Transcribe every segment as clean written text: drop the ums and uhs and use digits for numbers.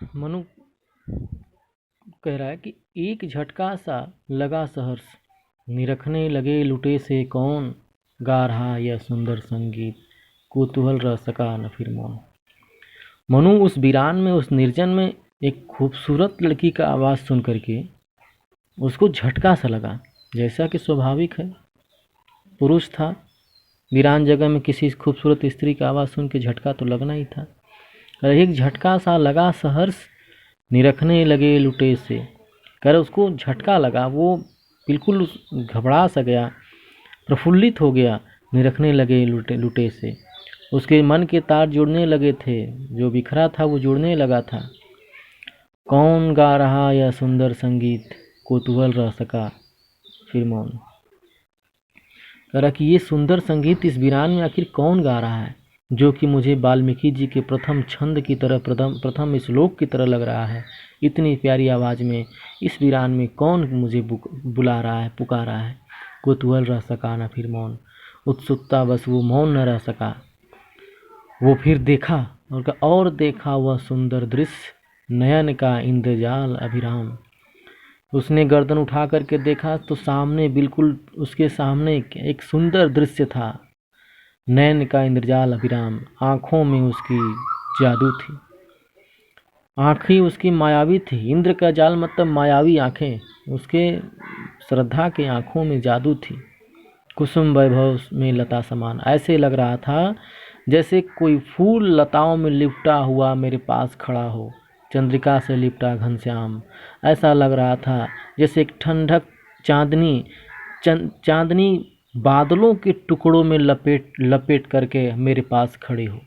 मनु कह रहा है कि एक झटका सा लगा सहर्ष, निरखने लगे लुटे से कौन, गा रहा यह सुंदर संगीत, कुतूहल रह सका न फिर मौन। मनु उस वीरान में, उस निर्जन में एक खूबसूरत लड़की का आवाज़ सुन करके उसको झटका सा लगा, जैसा कि स्वाभाविक है। पुरुष था, वीरान जगह में किसी खूबसूरत स्त्री का आवाज़ सुन के झटका तो लगना ही था। एक झटका सा लगा सहर्ष, निरखने लगे लुटे से, कर उसको झटका लगा, वो बिल्कुल घबरा सा गया, प्रफुल्लित हो गया। निरखने लगे लुटे से, उसके मन के तार जुड़ने लगे थे, जो बिखरा था वो जुड़ने लगा था। कौन गा रहा यह सुंदर संगीत, कुतूहल रह सका फिर मौन। कह रहा कि ये सुंदर संगीत इस वीरान में आखिर कौन गा रहा है, जो कि मुझे वाल्मीकि जी के प्रथम छंद की तरह, प्रथम श्लोक की तरह लग रहा है। इतनी प्यारी आवाज़ में इस वीरान में कौन मुझे बुला रहा है, पुकार रहा है। कुतूहल रह सका ना फिर मौन, उत्सुकता बस वो मौन न रह सका। वो फिर देखा और देखा वह सुंदर दृश्य, नयन का इंद्रजाल अभिराम। उसने गर्दन उठा करके देखा तो सामने, बिल्कुल उसके सामने एक सुंदर दृश्य था। नयन का इंद्रजाल अभिराम, आँखों में उसकी जादू थी, आँखें उसकी मायावी थी। इंद्र का जाल मतलब मायावी आँखें, उसके श्रद्धा के आँखों में जादू थी। कुसुम वैभव में लता समान, ऐसे लग रहा था जैसे कोई फूल लताओं में लिपटा हुआ मेरे पास खड़ा हो, चंद्रिका से लिपटा घनश्याम। ऐसा लग रहा था जैसे एक ठंडक चांदनी बादलों के टुकड़ों में लपेट करके मेरे पास खड़े हो।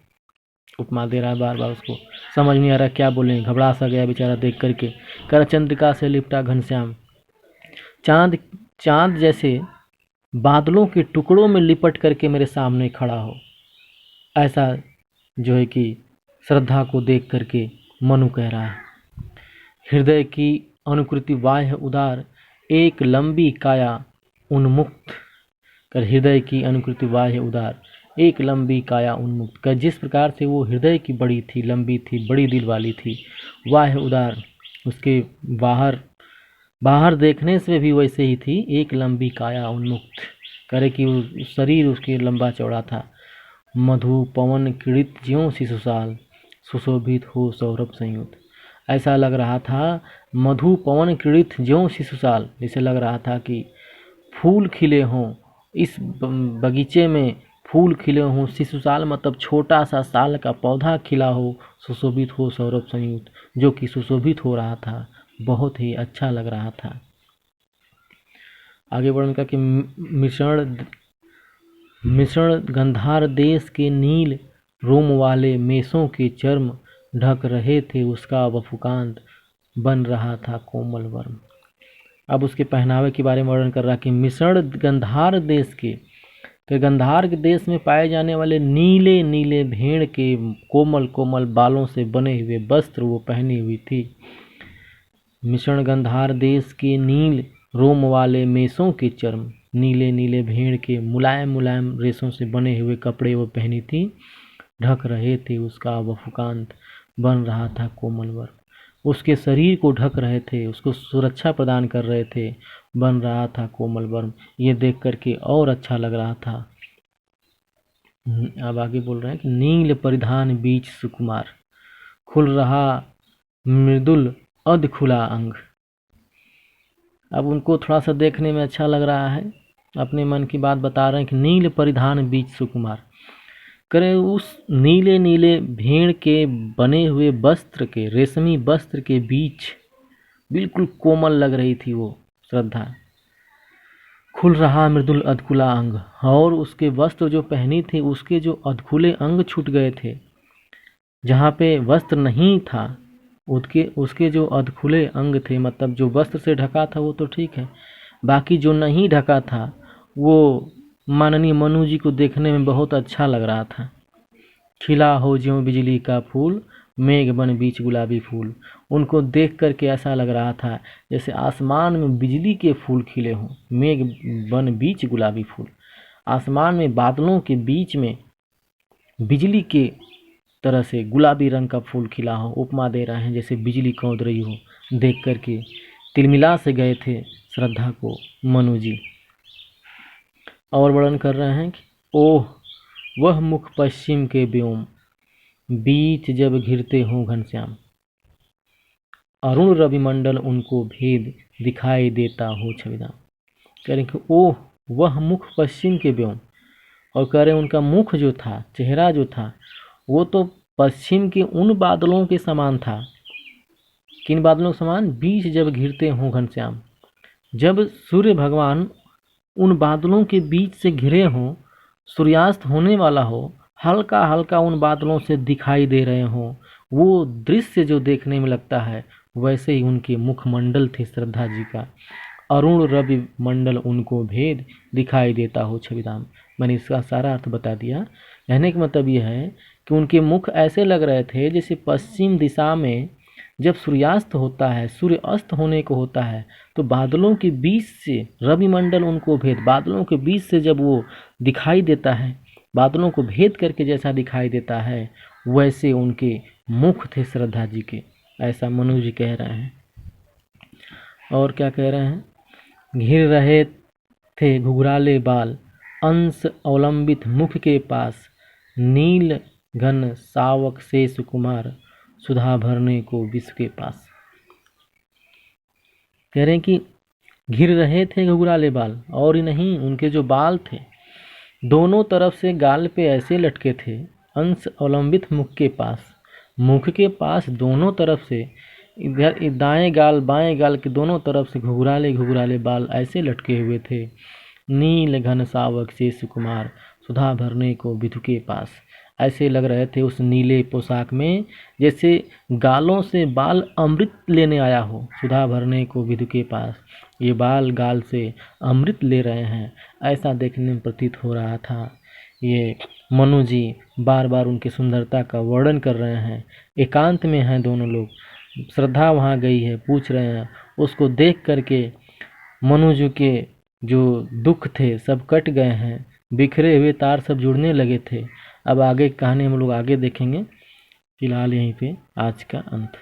उपमा दे रहा है बार बार, उसको समझ नहीं आ रहा क्या बोले, घबरा सा गया बेचारा देख करके। कर चंद्रिका से लिपटा घनश्याम, चांद जैसे बादलों के टुकड़ों में लिपट करके मेरे सामने खड़ा हो। ऐसा जो है कि श्रद्धा को देख करके मनु कह रहा है। हृदय की अनुकृति बाह्य उदार, एक लंबी काया उन्मुक्त। कर हृदय की अनुकृति बाह्य उदार, एक लंबी काया उन्मुक्त। कर जिस प्रकार से वो हृदय की बड़ी थी, लंबी थी, बड़ी दिल वाली थी, बाह्य उदार उसके बाहर देखने से भी वैसे ही थी, एक लंबी काया उन्मुक्त। करे कि शरीर उसके लंबा चौड़ा था। मधु पवन क्रीड़ित ज्यों शिशुशाल, सुशोभित हो सौरभ संयुक्त। ऐसा लग रहा था मधु पवन क्रीड़ित ज्यों शिशुशाल, जैसे लग रहा था कि फूल खिले हों, इस बगीचे में फूल खिले हों। शिशुशाल मतलब छोटा सा साल का पौधा खिला हो, सुशोभित हो सौरभ संयुक्त, जो कि सुशोभित हो रहा था, बहुत ही अच्छा लग रहा था। आगे बढ़ने का कि मिश्रण गंधार देश के नील रोम वाले मेसों के चर्म ढक रहे थे उसका वफुकांत, बन रहा था कोमल वर्म। अब उसके पहनावे के बारे में वर्णन कर रहा कि मिश्रण गंधार देश के गंधार के देश में पाए जाने वाले नीले नीले भेड़ के कोमल कोमल बालों से बने हुए वस्त्र वो पहनी हुई थी। मिश्रण गंधार देश के नील रोम वाले मेसों के चर्म, नीले नीले भेड़ के मुलायम मुलायम रेशों से बने हुए कपड़े वो पहनी थी। ढक रहे थे उसका वफुकांत, बन रहा था कोमल वर्म। उसके शरीर को ढक रहे थे, उसको सुरक्षा प्रदान कर रहे थे, बन रहा था कोमल वर्म। ये देख करके और अच्छा लग रहा था। अब आगे बोल रहे हैं कि नील परिधान बीच सुकुमार, खुल रहा मृदुल अध खुला अंग। अब उनको थोड़ा सा देखने में अच्छा लग रहा है, अपने मन की बात बता रहे हैं कि नील परिधान बीच सुकुमार। करे उस नीले नीले भेड़ के बने हुए वस्त्र के, रेशमी वस्त्र के बीच बिल्कुल कोमल लग रही थी वो श्रद्धा। खुल रहा मृदुल अधखुला अंग, और उसके वस्त्र जो पहनी थी उसके जो अधखुले अंग छूट गए थे। जहाँ पे वस्त्र नहीं था उसके जो अधखुले अंग थे, मतलब जो वस्त्र से ढका था वो तो ठीक है, बाकी जो नहीं ढका था वो माननीय मनु जी को देखने में बहुत अच्छा लग रहा था। खिला हो ज्यों बिजली का फूल, मेघ बन बीच गुलाबी फूल। उनको देख करके ऐसा लग रहा था जैसे आसमान में बिजली के फूल खिले हों, मेघ बन बीच गुलाबी फूल। आसमान में बादलों के बीच में बिजली के तरह से गुलाबी रंग का फूल खिला हो, उपमा दे रहे हैं जैसे बिजली कौंध रही हो। देख करके तिलमिला से गए थे श्रद्धा को मनु जी। और वर्णन कर रहे हैं कि ओह वह मुख पश्चिम के व्योम, बीच जब घिरते हों घनश्याम, अरुण रविमंडल उनको भेद दिखाई देता हो छविधाम। कह रहे कि ओह वह मुख पश्चिम के व्योम, और कह रहे उनका मुख जो था, चेहरा जो था, वो तो पश्चिम के उन बादलों के समान था। किन बादलों के समान? बीच जब घिरते हों घनश्याम, जब सूर्य भगवान उन बादलों के बीच से घिरे हों, सूर्यास्त होने वाला हो, हल्का हल्का उन बादलों से दिखाई दे रहे हों, वो दृश्य जो देखने में लगता है, वैसे ही उनके मुखमंडल थे श्रद्धा जी का। अरुण रवि मंडल उनको भेद दिखाई देता हो छविधाम। मैंने इसका सारा अर्थ बता दिया। कहने का मतलब यह है कि उनके मुख ऐसे लग रहे थे जैसे पश्चिम दिशा में जब सूर्यास्त होता है, सूर्य अस्त होने को होता है, तो बादलों के बीच से रविमंडल उनको भेद, बादलों के बीच से जब वो दिखाई देता है, बादलों को भेद करके जैसा दिखाई देता है, वैसे उनके मुख थे श्रद्धा जी के। ऐसा मनु जी कह रहे हैं। और क्या कह रहे हैं? घिर रहे थे घुघराले बाल, अंश अवलंबित मुख के पास, नील घन सावक से सुकुमार, सुधा भरने को विश्व के पास। कह रहे हैं कि घिर रहे थे घुघराले बाल, और ही नहीं, उनके जो बाल थे दोनों तरफ से गाल पे ऐसे लटके थे, अंश अवलंबित मुख के पास, मुख के पास दोनों तरफ से, इधर दाएं गाल बाएं गाल के दोनों तरफ से घुघराले घुघराले बाल ऐसे लटके हुए थे। नील घन सावक से सुकुमार, सुधा भरने को विधु के पास। ऐसे लग रहे थे उस नीले पोशाक में जैसे गालों से बाल अमृत लेने आया हो, सुधा भरने को विधु के पास। ये बाल गाल से अमृत ले रहे हैं, ऐसा देखने में प्रतीत हो रहा था। ये मनु जी बार बार उनकी सुंदरता का वर्णन कर रहे हैं। एकांत में हैं दोनों लोग, श्रद्धा वहाँ गई है, पूछ रहे हैं। उसको देख करके मनु जी के जो दुख थे सब कट गए हैं, बिखरे हुए तार सब जुड़ने लगे थे। अब आगे कहानी हम लोग आगे देखेंगे। फिलहाल यहीं पे आज का अंत।